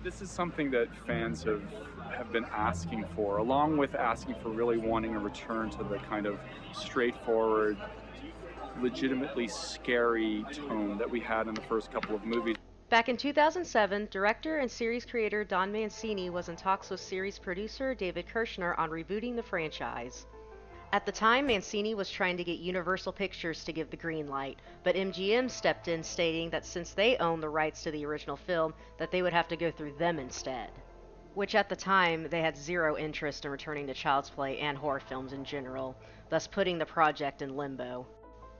This is something that fans have been asking for, along with asking for really wanting a return to the kind of straightforward, legitimately scary tone that we had in the first couple of movies. Back in 2007, director and series creator Don Mancini was in talks with series producer David Kirshner on rebooting the franchise. At the time, Mancini was trying to get Universal Pictures to give the green light, but MGM stepped in stating that since they owned the rights to the original film, that they would have to go through them instead. Which at the time, they had zero interest in returning to Child's Play and horror films in general, thus putting the project in limbo.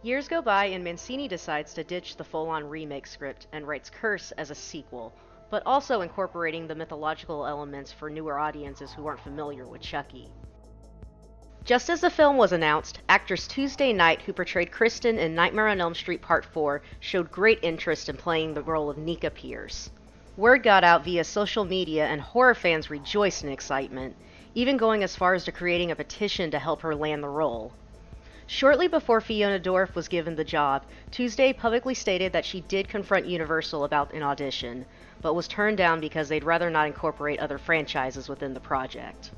Years go by and Mancini decides to ditch the full-on remake script and writes Curse as a sequel, but also incorporating the mythological elements for newer audiences who aren't familiar with Chucky. Just as the film was announced, actress Tuesday Knight, who portrayed Kristen in Nightmare on Elm Street Part 4, showed great interest in playing the role of Nika Pierce. Word got out via social media and horror fans rejoiced in excitement, even going as far as to creating a petition to help her land the role. Shortly before Fiona Dorff was given the job, Tuesday publicly stated that she did confront Universal about an audition, but was turned down because they'd rather not incorporate other franchises within the project.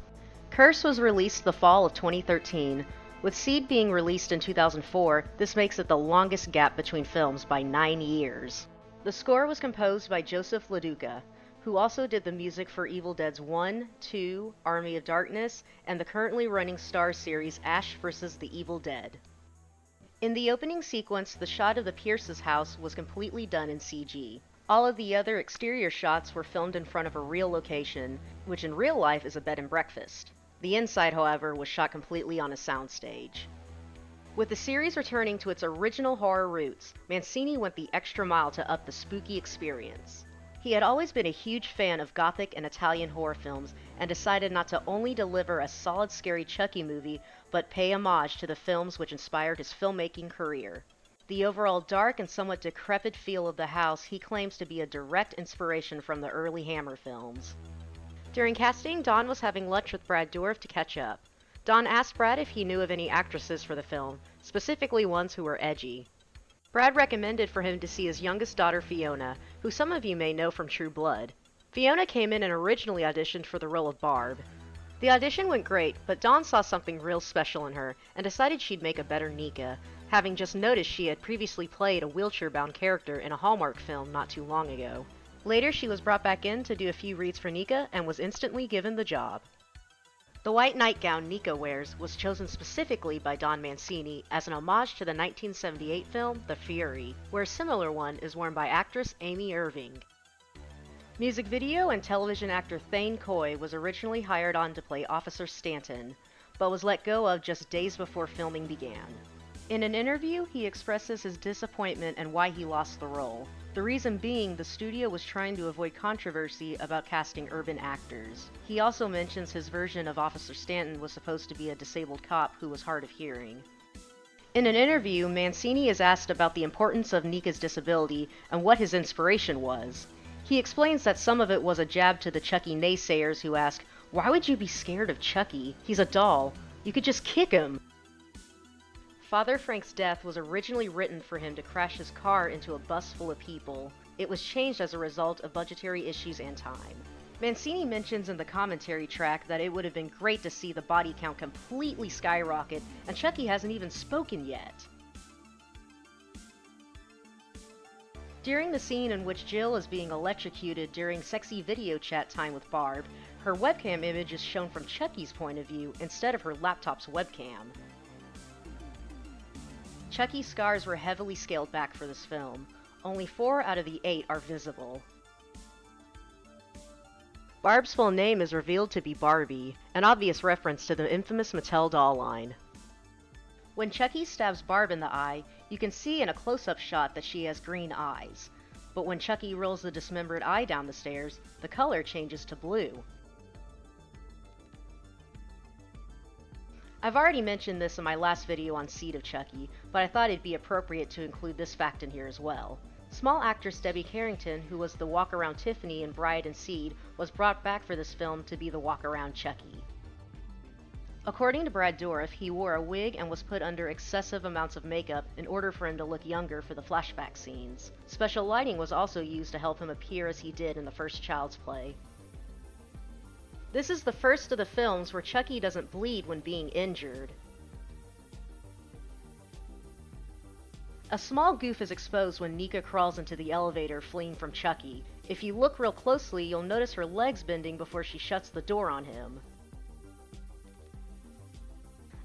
Curse was released the fall of 2013. With Seed being released in 2004, this makes it the longest gap between films by 9 years. The score was composed by Joseph LaDuca, who also did the music for Evil Dead's 1, 2, Army of Darkness, and the currently running Starz series Ash vs. the Evil Dead. In the opening sequence, the shot of the Pierce's house was completely done in CG. All of the other exterior shots were filmed in front of a real location, which in real life is a bed and breakfast. The inside, however, was shot completely on a soundstage. With the series returning to its original horror roots, Mancini went the extra mile to up the spooky experience. He had always been a huge fan of Gothic and Italian horror films and decided not to only deliver a solid scary Chucky movie, but pay homage to the films which inspired his filmmaking career. The overall dark and somewhat decrepit feel of the house he claims to be a direct inspiration from the early Hammer films. During casting, Don was having lunch with Brad Dourif to catch up. Don asked Brad if he knew of any actresses for the film, specifically ones who were edgy. Brad recommended for him to see his youngest daughter Fiona, who some of you may know from True Blood. Fiona came in and originally auditioned for the role of Barb. The audition went great, but Dawn saw something real special in her and decided she'd make a better Nika, having just noticed she had previously played a wheelchair-bound character in a Hallmark film not too long ago. Later, she was brought back in to do a few reads for Nika and was instantly given the job. The white nightgown Nika wears was chosen specifically by Don Mancini as an homage to the 1978 film The Fury, where a similar one is worn by actress Amy Irving. Music video and television actor Thane Coy was originally hired on to play Officer Stanton, but was let go of just days before filming began. In an interview, he expresses his disappointment and why he lost the role. The reason being the studio was trying to avoid controversy about casting urban actors. He also mentions his version of Officer Stanton was supposed to be a disabled cop who was hard of hearing. In an interview, Mancini is asked about the importance of Nika's disability and what his inspiration was. He explains that some of it was a jab to the Chucky naysayers who ask, "Why would you be scared of Chucky? He's a doll. You could just kick him." Father Frank's death was originally written for him to crash his car into a bus full of people. It was changed as a result of budgetary issues and time. Mancini mentions in the commentary track that it would have been great to see the body count completely skyrocket, and Chucky hasn't even spoken yet. During the scene in which Jill is being electrocuted during sexy video chat time with Barb, her webcam image is shown from Chucky's point of view instead of her laptop's webcam. Chucky's scars were heavily scaled back for this film. Only 4 out of the 8 are visible. Barb's full name is revealed to be Barbie, an obvious reference to the infamous Mattel doll line. When Chucky stabs Barb in the eye, you can see in a close-up shot that she has green eyes. But when Chucky rolls the dismembered eye down the stairs, the color changes to blue. I've already mentioned this in my last video on Seed of Chucky, but I thought it'd be appropriate to include this fact in here as well. Small actress Debbie Carrington, who was the walk-around Tiffany in Bride and Seed, was brought back for this film to be the walk-around Chucky. According to Brad Dourif, he wore a wig and was put under excessive amounts of makeup in order for him to look younger for the flashback scenes. Special lighting was also used to help him appear as he did in the first Child's Play. This is the first of the films where Chucky doesn't bleed when being injured. A small goof is exposed when Nika crawls into the elevator fleeing from Chucky. If you look real closely, you'll notice her legs bending before she shuts the door on him.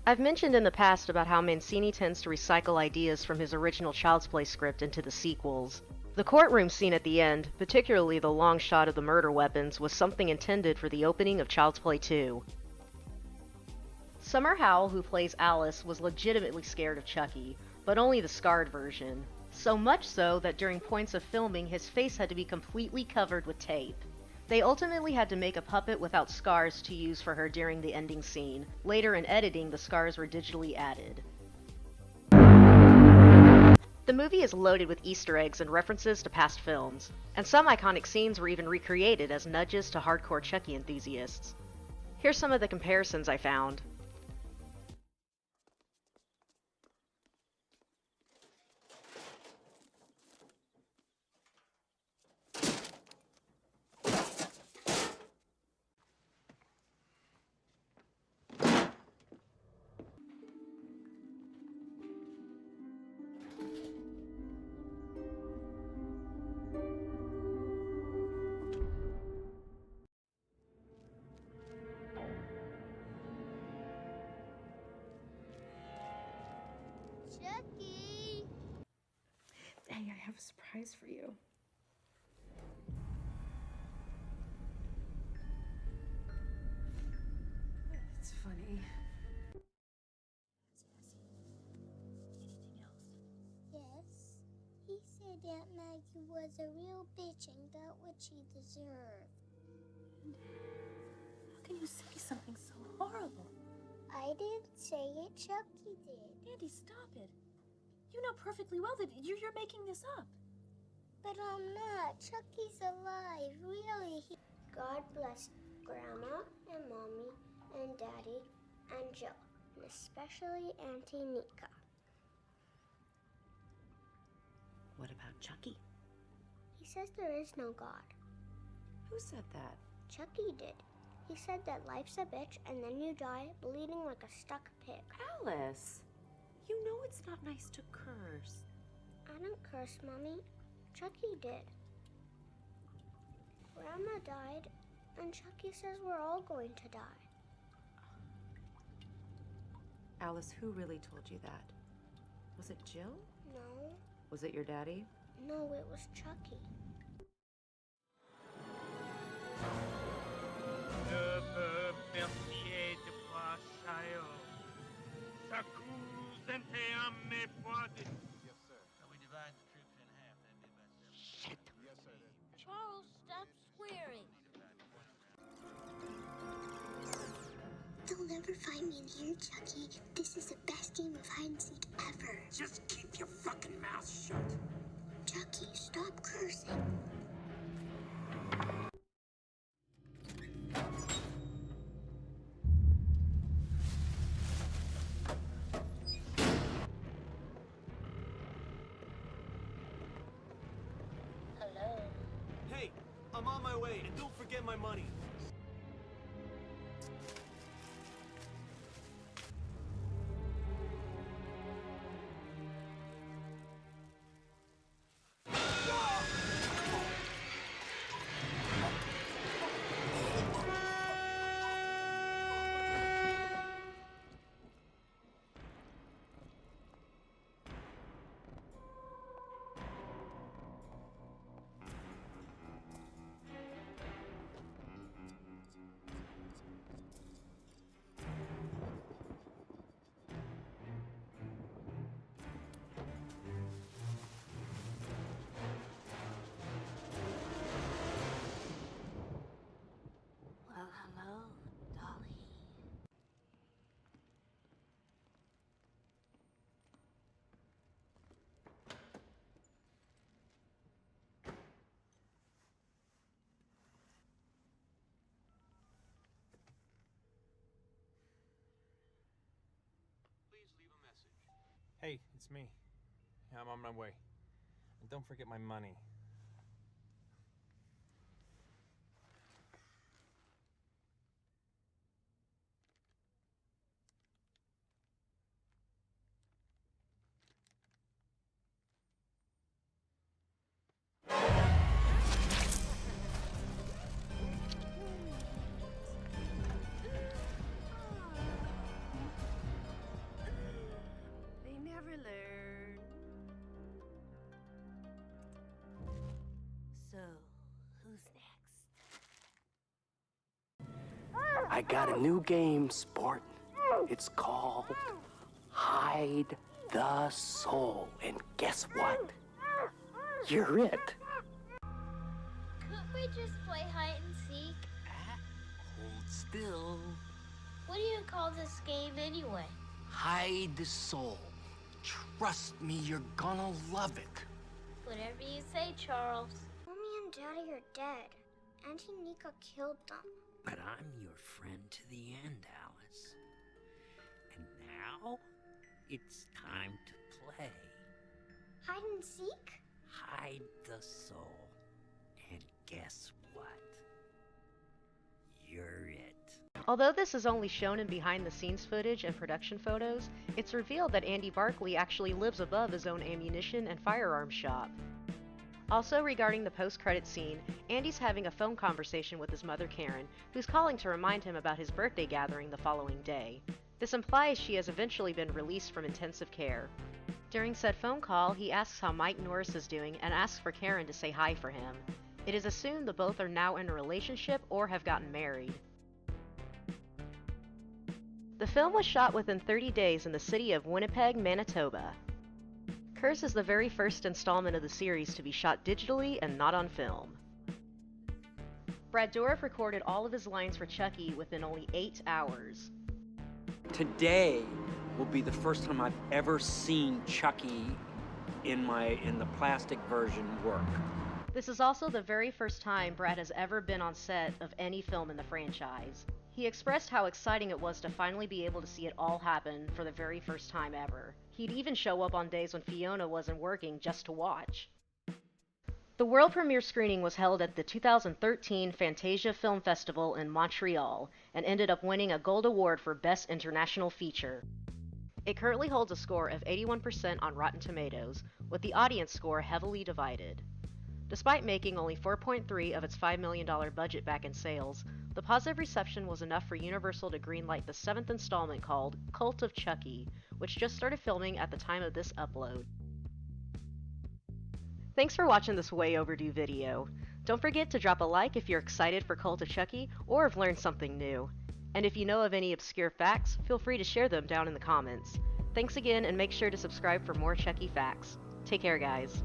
I've mentioned in the past about how Mancini tends to recycle ideas from his original Child's Play script into the sequels. The courtroom scene at the end, particularly the long shot of the murder weapons, was something intended for the opening of Child's Play 2. Summer Howell, who plays Alice, was legitimately scared of Chucky, but only the scarred version. So much so that during points of filming, his face had to be completely covered with tape. They ultimately had to make a puppet without scars to use for her during the ending scene. Later in editing, the scars were digitally added. The movie is loaded with Easter eggs and references to past films, and some iconic scenes were even recreated as nudges to hardcore Chucky enthusiasts. Here's some of the comparisons I found. Chucky! Hey, I have a surprise for you. It's funny. Yes? He said Aunt Maggie was a real bitch and got what she deserved. How can you say something so horrible? I didn't say it, Chucky did. Andy, stop it. You know perfectly well that you're making this up. But I'm not. Chucky's alive, really. God bless Grandma and Mommy and Daddy and Joe, and especially Auntie Nika. What about Chucky? He says there is no God. Who said that? Chucky did. He said that life's a bitch and then you die bleeding like a stuck pig. Alice, you know it's not nice to curse. I don't curse, Mommy. Chucky did. Grandma died, and Chucky says we're all going to die. Alice, who really told you that? Was it Jill? No, Was it your daddy? no, it was Chucky. Ne peut mercier de pois chaillot. S'accuse un mes pois de... Yes, sir. So we divide the troops in half, that'd be about 7. Shit. Yes, sir. Charles, stop swearing. They'll never find me in here, Chucky. This is the best game of hide and seek ever. Just keep your fucking mouth shut. Chucky, stop cursing. Hello. Hey, I'm on my way, and don't forget my money. Hey, it's me. Yeah, I'm on my way. And don't forget my money. They never learn. So, who's next? I got a new game, sport. It's called Hide the Soul. And guess what? You're it. Couldn't we just play hide and seek? Hold still. What do you call this game anyway? Hide the Soul. Trust me, you're gonna love it. Whatever you say, Charles. Mommy and Daddy are dead. Auntie Nika killed them. But I'm your friend to the end, Alice. And now, it's time to play. Hide and seek? Hide the Soul. And guess what? You're it. Although this is only shown in behind-the-scenes footage and production photos, it's revealed that Andy Barkley actually lives above his own ammunition and firearms shop. Also, regarding the post-credit scene, Andy's having a phone conversation with his mother Karen, who's calling to remind him about his birthday gathering the following day. This implies she has eventually been released from intensive care. During said phone call, he asks how Mike Norris is doing and asks for Karen to say hi for him. It is assumed the both are now in a relationship or have gotten married. The film was shot within 30 days in the city of Winnipeg, Manitoba. Curse is the very first installment of the series to be shot digitally and not on film. Brad Dourif recorded all of his lines for Chucky within only 8 hours. Today will be the first time I've ever seen Chucky in the plastic version work. This is also the very first time Brad has ever been on set of any film in the franchise. He expressed how exciting it was to finally be able to see it all happen for the very first time ever. He'd even show up on days when Fiona wasn't working just to watch. The world premiere screening was held at the 2013 Fantasia Film Festival in Montreal and ended up winning a Gold Award for Best International Feature. It currently holds a score of 81% on Rotten Tomatoes, with the audience score heavily divided. Despite making only $4.3 of its $5 million budget back in sales, the positive reception was enough for Universal to greenlight the 7th installment called Cult of Chucky, which just started filming at the time of this upload. Thanks for watching this way overdue video. Don't forget to drop a like if you're excited for Cult of Chucky or have learned something new. And if you know of any obscure facts, feel free to share them down in the comments. Thanks again, and make sure to subscribe for more Chucky facts. Take care, guys.